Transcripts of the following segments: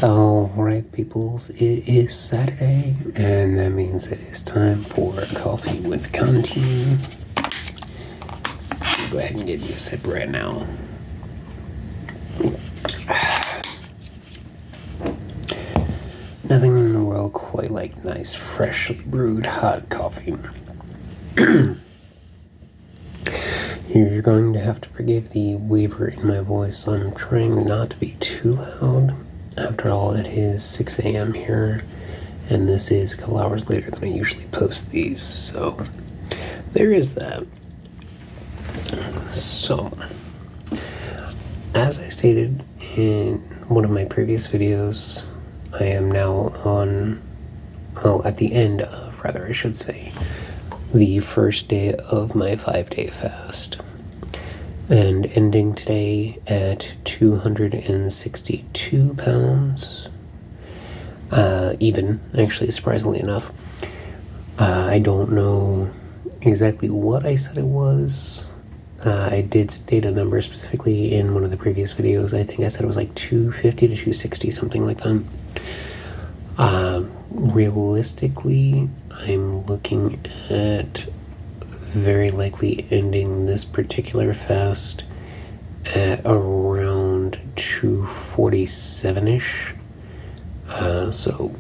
Alright, peoples, it is Saturday, and that means it is time for coffee with Contin. Go ahead and give me a sip right now. Nothing in the world quite like nice, freshly brewed hot coffee. You're going to have to forgive the waver in my voice. I'm trying not to be too loud. After all, it is 6 a.m. here, and this is a couple hours later than I usually post these, so there is that. So, as I stated in one of my previous videos, I am now at the end of, I should say, the first day of my 5-day fast, and ending today at 262 pounds, even, actually, surprisingly enough. I don't know exactly what I said it was. I did state a number specifically in one of the previous videos. I think I said it was like 250 to 260, something like that. Realistically, I'm looking at very likely ending this particular fast at around 247-ish. So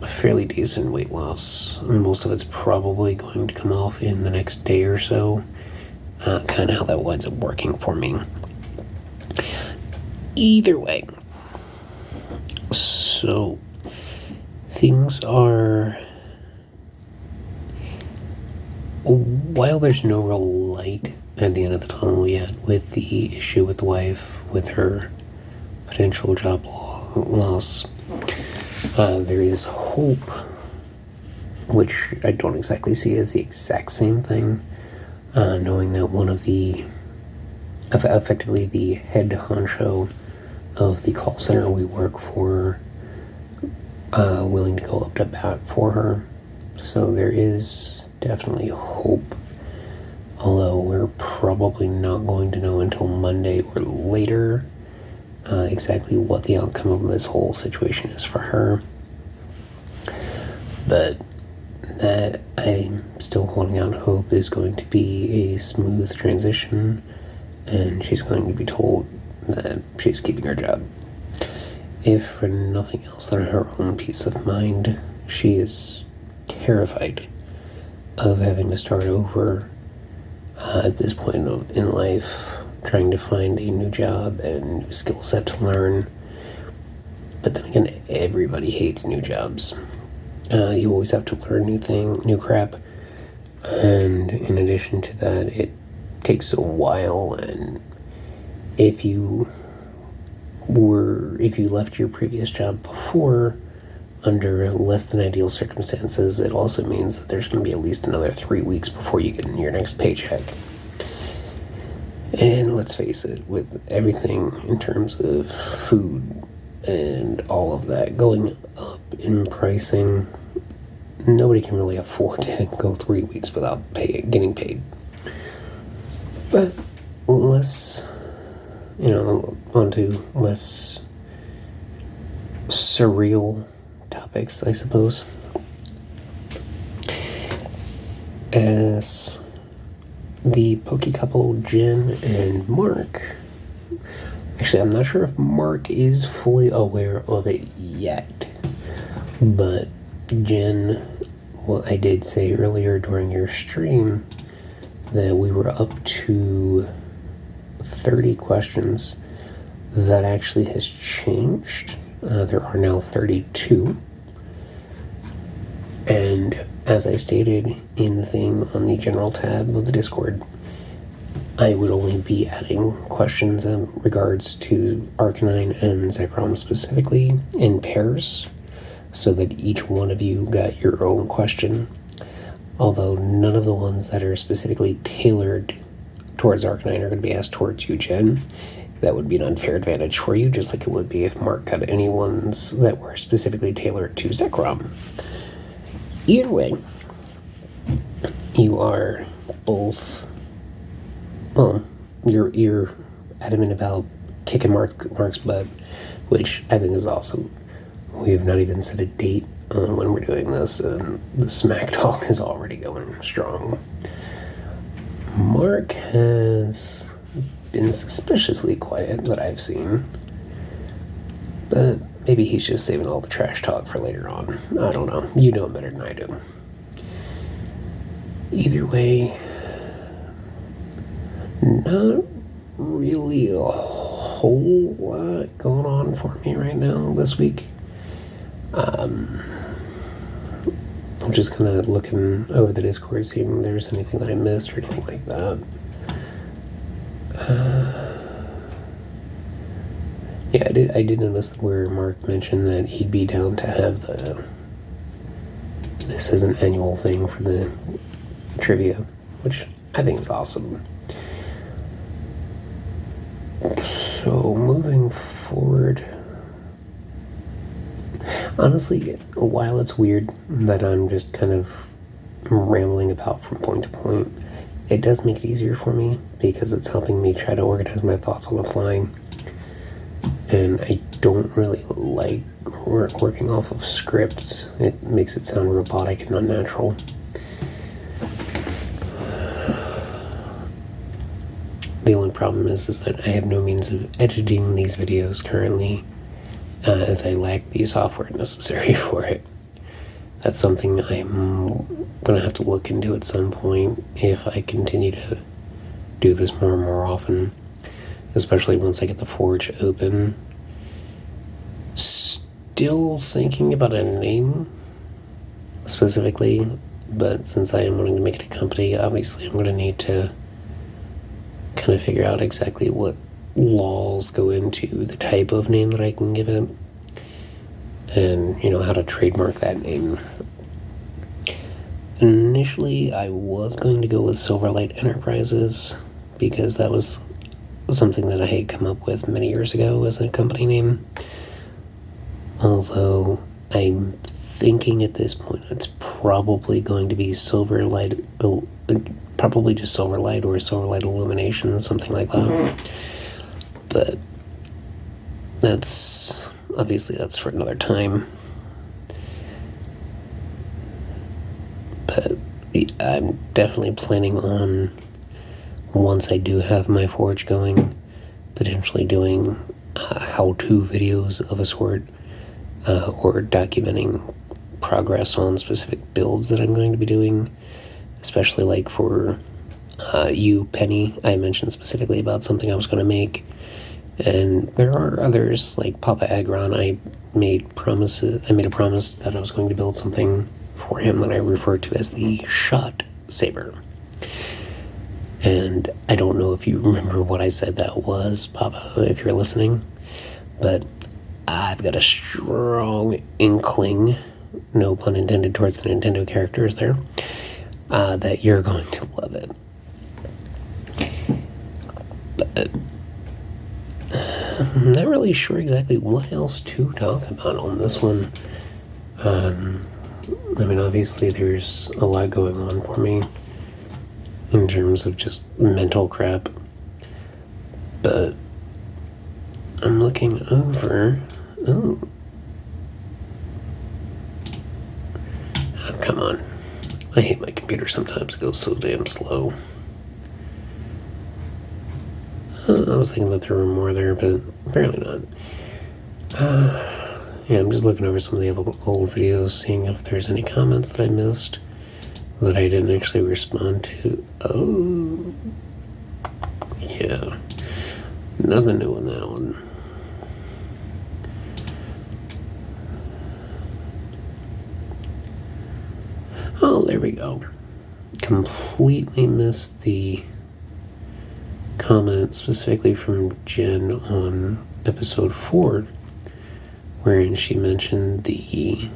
a fairly decent weight loss. Most of it's probably going to come off in the next day or so. Kind of how that winds up working for me. Either way. So things are, while there's no real light at the end of the tunnel yet with the issue with the wife, with her potential job loss, there is hope, which I don't exactly see as the exact same thing, knowing that one of the, effectively the head honcho of the call center we work for, willing to go up to bat for her. So there is definitely hope, although we're probably not going to know until Monday or later exactly what the outcome of this whole situation is for her. But that I'm still holding out hope is going to be a smooth transition, and she's going to be told that she's keeping her job. If for nothing else than her own peace of mind, she is terrified of having to start over at this point in life, trying to find a new job and new skill set to learn. But then again, everybody hates new jobs. You always have to learn new crap, and in addition to that, it takes a while, and if you left your previous job before under less than ideal circumstances, it also means that there's going to be at least another 3 weeks before you get your next paycheck. And let's face it, with everything in terms of food and all of that going up in pricing, nobody can really afford to go 3 weeks without getting paid. But onto less surreal topics, I suppose. As the Poke couple, Jen and Mark, actually, I'm not sure if Mark is fully aware of it yet, but Jen, well, I did say earlier during your stream that we were up to 30 questions. That actually has changed. There are now 32. And as I stated in the thing on the general tab of the Discord, I would only be adding questions in regards to Arcanine and Zekrom specifically in pairs, so that each one of you got your own question. Although none of the ones that are specifically tailored towards Arcanine are going to be asked towards you, Jen. That would be an unfair advantage for you, just like it would be if Mark got any ones that were specifically tailored to Zekrom. Either way, you are both, well, you're adamant about kicking Mark's butt, which I think is awesome. We have not even set a date on when we're doing this, and the smack talk is already going strong. Mark has been suspiciously quiet that I've seen, but maybe he's just saving all the trash talk for later on. I don't know. You know better than I do. Either way, not really a whole lot going on for me right now this week. I'm just kind of looking over the Discord, seeing if there's anything that I missed or anything like that. Yeah, I did notice where Mark mentioned that he'd be down to have this as an annual thing for the trivia, which I think is awesome. So moving forward, honestly, while it's weird that I'm just kind of rambling about from point to point, it does make it easier for me because it's helping me try to organize my thoughts on the fly. And I don't really like working off of scripts. It makes it sound robotic and unnatural. The only problem is that I have no means of editing these videos currently, as I lack the software necessary for it. That's something I'm going to have to look into at some point if I continue to do this more and more often, especially once I get the Forge open. Still thinking about a name specifically, but since I am wanting to make it a company, obviously I'm going to need to kind of figure out exactly what laws go into the type of name that I can give it, and how to trademark that name. Initially, I was going to go with Silverlight Enterprises because that was something that I had come up with many years ago as a company name. Although I'm thinking at this point it's probably going to be Silverlight, probably just Silverlight or Silverlight Illumination, something like that. But that's for another time. But I'm definitely planning on, once I do have my Forge going, potentially doing how-to videos of a sort, or documenting progress on specific builds that I'm going to be doing, especially like for you, Penny. I mentioned specifically about something I was going to make, and there are others like Papa Agron. I made a promise that I was going to build something for him that I refer to as the Shot Saber. And I don't know if you remember what I said that was, Papa, if you're listening, but I've got a strong inkling, no pun intended towards the Nintendo characters there, that you're going to love it. But I'm not really sure exactly what else to talk about on this one. Obviously there's a lot going on for me in terms of just mental crap, but I'm looking over. Oh, come on. I hate my computer sometimes. It goes so damn slow. I was thinking that there were more there, but apparently not. Yeah, I'm just looking over some of the old videos, seeing if there's any comments that I missed that I didn't actually respond to. Oh, yeah. Nothing new on that one. Oh, there we go. Completely missed the comment specifically from Jen on episode 4, wherein she mentioned the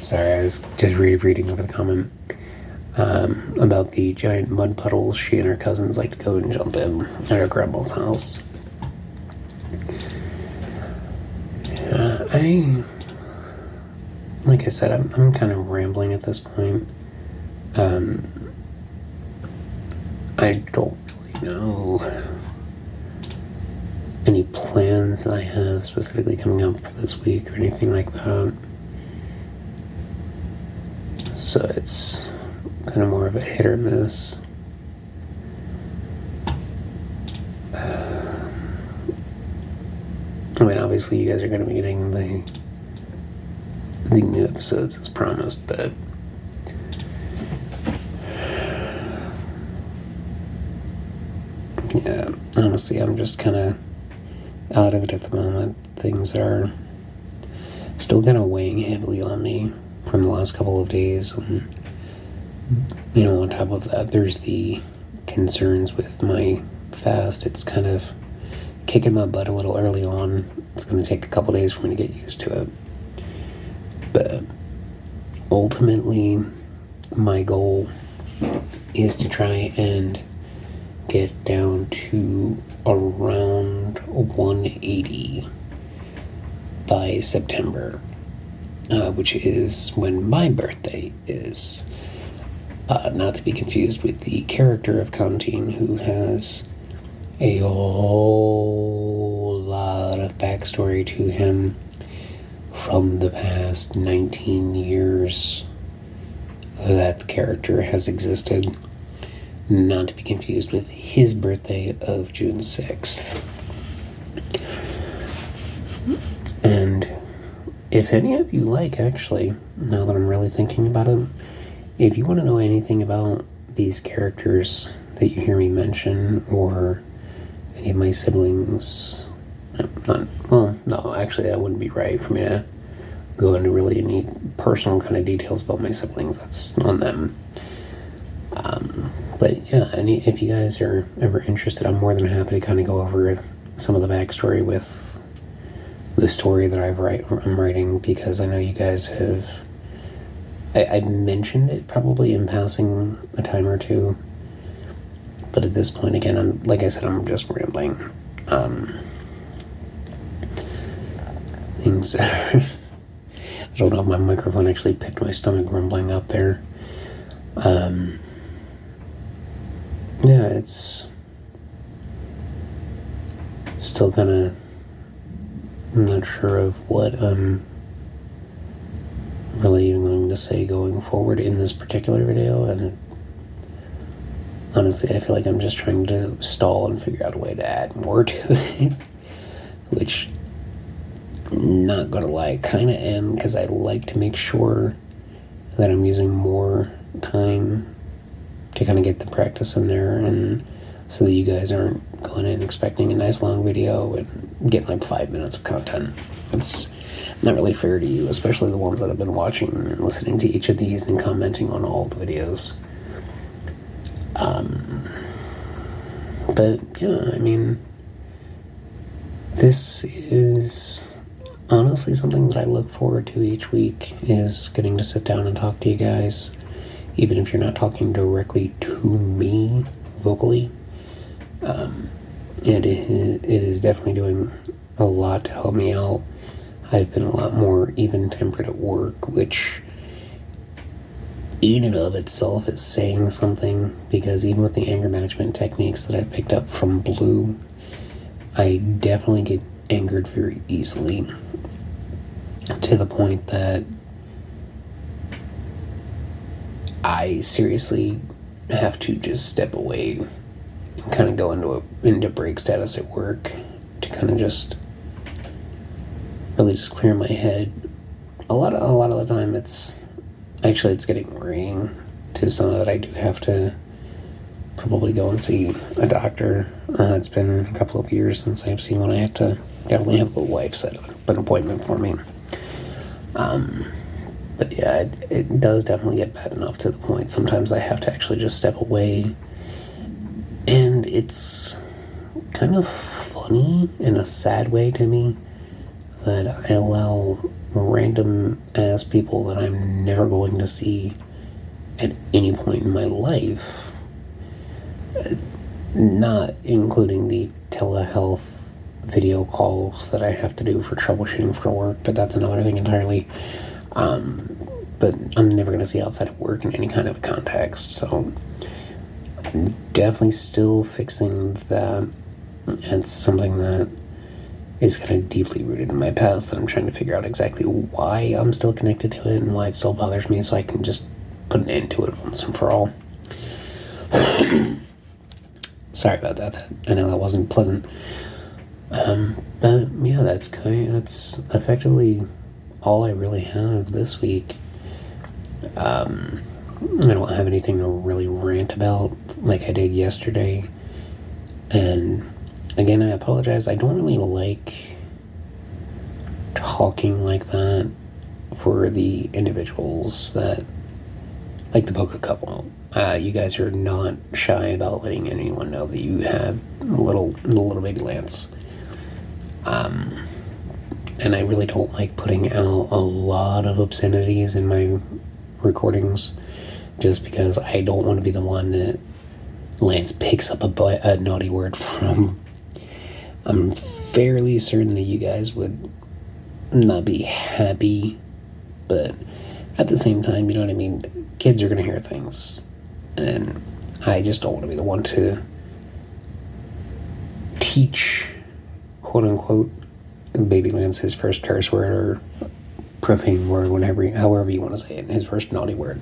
sorry, I was just reading over the comment about the giant mud puddles she and her cousins like to go and jump in at her grandma's house. Like I said, I'm kind of rambling at this point. I don't really know any plans I have specifically coming up for this week or anything like that. So it's kind of more of a hit or miss. I mean, obviously you guys are going to be getting the new episodes as promised, but yeah, honestly, I'm just kind of out of it at the moment. Things are still kind of weighing heavily on me from the last couple of days, and on top of that, there's the concerns with my fast. It's kind of kicking my butt a little early on. It's going to take a couple days for me to get used to it, but ultimately my goal is to try and get down to around 180 by September, which is when my birthday is. Not to be confused with the character of Contin, who has a whole lot of backstory to him from the past 19 years that the character has existed. Not to be confused with his birthday of June 6th. And if any of you like, actually, now that I'm really thinking about it, if you want to know anything about these characters that you hear me mention, or any of my siblings, no, actually that wouldn't be right for me to go into really any personal kind of details about my siblings. That's on them. But yeah, if you guys are ever interested, I'm more than happy to kind of go over some of the backstory with the story that I'm writing, because I know you guys have. I've mentioned it probably in passing a time or two, but at this point, again, I'm just rambling. Things. I don't know if my microphone actually picked my stomach rumbling up there. Yeah, it's still kind of. I'm not sure of what I'm really even going to say going forward in this particular video, and honestly, I feel like I'm just trying to stall and figure out a way to add more to it, which, not gonna lie, kind of am, because I like to make sure that I'm using more time to kind of get the practice in there, and so that you guys aren't going in expecting a nice long video and getting like 5 minutes of content. It's not really fair to you, especially the ones that have been watching and listening to each of these and commenting on all the videos. But yeah, I mean, this is honestly something that I look forward to each week, is getting to sit down and talk to you guys, even if you're not talking directly to me vocally. It is definitely doing a lot to help me out. I've been a lot more even-tempered at work, which in and of itself is saying something, because even with the anger management techniques that I've picked up from Blue, I definitely get angered very easily, to the point that I seriously have to just step away and kind of go into break status at work to kind of just really just clear my head. A lot of the time it's getting worrying to some that I do have to probably go and see a doctor. It's been a couple of years since I've seen one. I have to definitely have the wife set up an appointment for me. But yeah, it does definitely get bad enough to the point sometimes I have to actually just step away. And it's kind of funny in a sad way to me that I allow random ass people that I'm never going to see at any point in my life, not including the telehealth video calls that I have to do for troubleshooting for work, but that's another thing entirely. But I'm never going to see outside of work in any kind of context, so definitely still fixing that. It's something that is kind of deeply rooted in my past that I'm trying to figure out exactly why I'm still connected to it and why it still bothers me, so I can just put an end to it once and for all. Sorry about that. I know that wasn't pleasant. But yeah, that's effectively all I really have this week. I don't have anything to really rant about like I did yesterday. And again, I apologize. I don't really like talking like that for the individuals that like the Poca couple. You guys are not shy about letting anyone know that you have little baby Lance. And I really don't like putting out a lot of obscenities in my recordings, just because I don't want to be the one that Lance picks up a naughty word from. I'm fairly certain that you guys would not be happy, but at the same time, you know what I mean? Kids are going to hear things, and I just don't want to be the one to teach, quote-unquote, baby Lance his first curse word or profane word, however you want to say it, his first naughty word.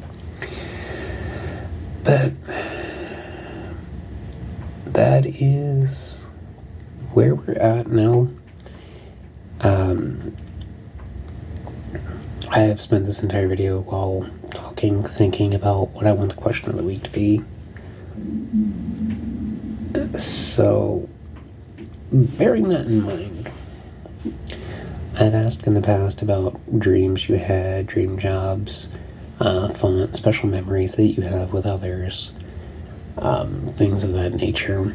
But that is where we're at now. I have spent this entire video while talking, thinking about what I want the question of the week to be. So, bearing that in mind, I've asked in the past about dreams you had, dream jobs, fun, special memories that you have with others, things of that nature.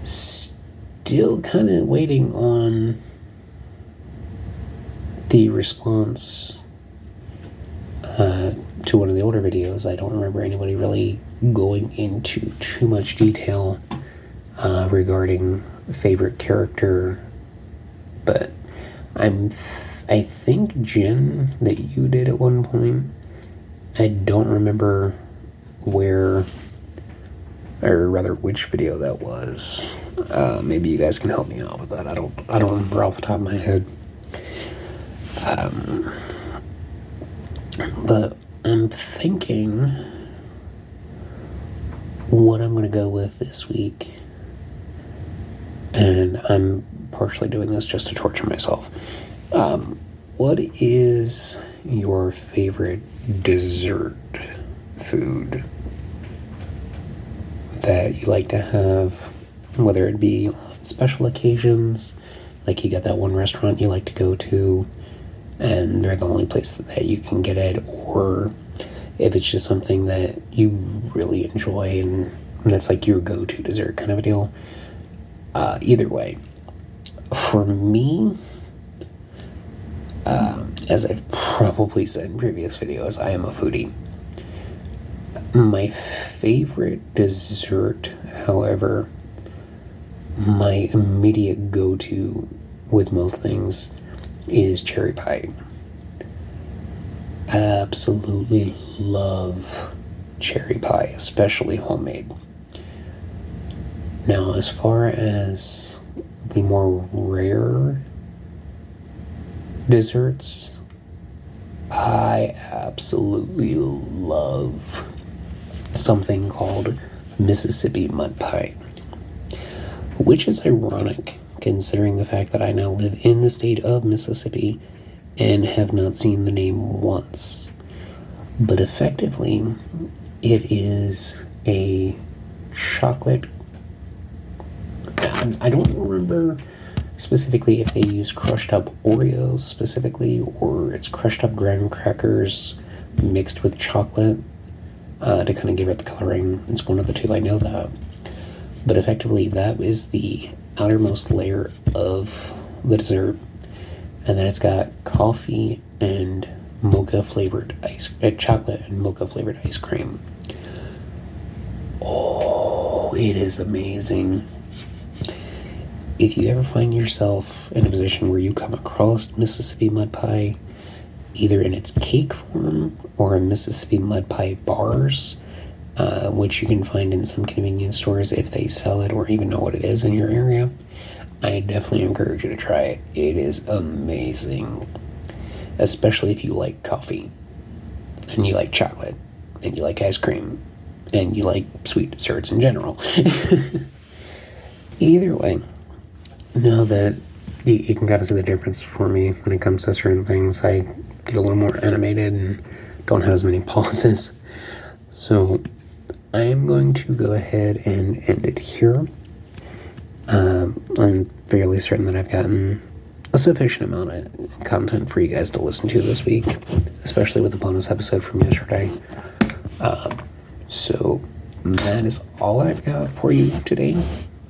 Still kind of waiting on the response to one of the older videos. I don't remember anybody really going into too much detail regarding favorite character, but I think Jen, that you did at one point. I don't remember where, or rather which video that was. Maybe you guys can help me out with that. I don't remember off the top of my head. But I'm thinking what I'm going to go with this week, and I'm partially doing this just to torture myself. What is your favorite dessert food that you like to have, whether it be on special occasions, like you got that one restaurant you like to go to and they're the only place that you can get it, or if it's just something that you really enjoy and that's like your go-to dessert kind of a deal. Either way, for me, as I've probably said in previous videos, I am a foodie. My favorite dessert, however, my immediate go-to with most things is cherry pie. Absolutely love cherry pie, especially homemade. Now, as far as the more rare desserts, I absolutely love something called Mississippi mud pie, which is ironic considering the fact that I now live in the state of Mississippi and have not seen the name once. But effectively, it is a chocolate. I don't remember specifically if they use crushed up Oreos specifically, or it's crushed up graham crackers mixed with chocolate to kind of give it the coloring. It's one of the two, I know that. But effectively, that is the outermost layer of the dessert, and then it's got coffee and mocha flavored chocolate and mocha flavored ice cream. Oh, it is amazing. If you ever find yourself in a position where you come across Mississippi mud pie, either in its cake form or in Mississippi mud pie bars, which you can find in some convenience stores if they sell it or even know what it is in your area. I definitely encourage you to try it. It is amazing, especially if you like coffee, and you like chocolate, and you like ice cream, and you like sweet desserts in general. Either way, now that you can kind of see the difference for me when it comes to certain things, I get a little more animated and don't have as many pauses. So I am going to go ahead and end it here. I'm fairly certain that I've gotten a sufficient amount of content for you guys to listen to this week, especially with the bonus episode from yesterday. So that is all I've got for you today.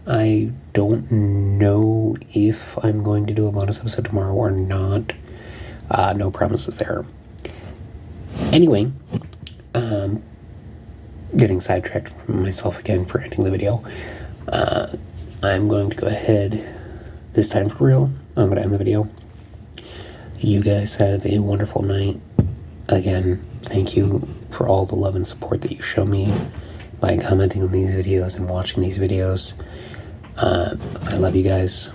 I don't know if I'm going to do a bonus episode tomorrow or not. No promises there. Anyway, getting sidetracked from myself again for ending the video. I'm going to go ahead, this time for real, I'm going to end the video. You guys have a wonderful night. Again, thank you for all the love and support that you show me by commenting on these videos and watching these videos. I love you guys.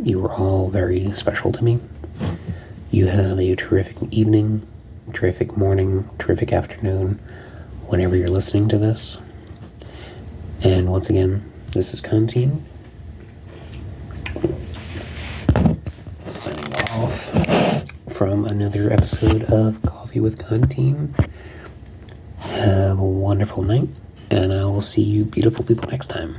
You are all very special to me. You have a terrific evening, terrific morning, terrific afternoon, whenever you're listening to this. And once again, this is Contin, signing off from another episode of Coffee with Contin. Have a wonderful night, and I will see you beautiful people next time.